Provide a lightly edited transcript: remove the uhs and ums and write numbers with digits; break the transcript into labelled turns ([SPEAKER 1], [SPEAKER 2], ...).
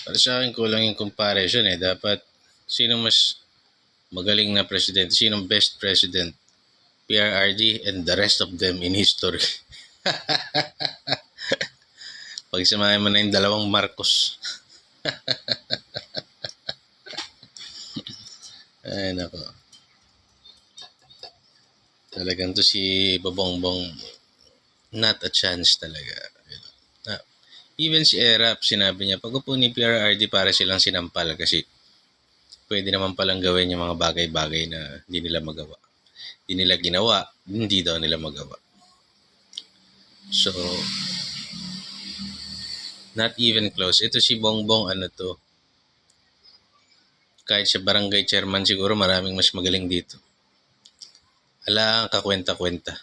[SPEAKER 1] Para sa akin kulang yung comparison eh. Dapat sino mas magaling na presidente, sinong best president, PRRD and the rest of them in history. Pag samahin mo na yung dalawang Marcos. Ay nako. Talagang to si Bobongbong, not a chance talaga. Even si Erap, sinabi niya, pag upo ni PRRD para silang sinampal kasi pwede naman palang gawin yung mga bagay-bagay na hindi nila magawa. Hindi nila ginawa, hindi daw nila magawa. So, not even close. Ito si Bongbong, ano to, kahit sa barangay chairman siguro maraming mas magaling dito. Ala ang kakwenta-kwenta.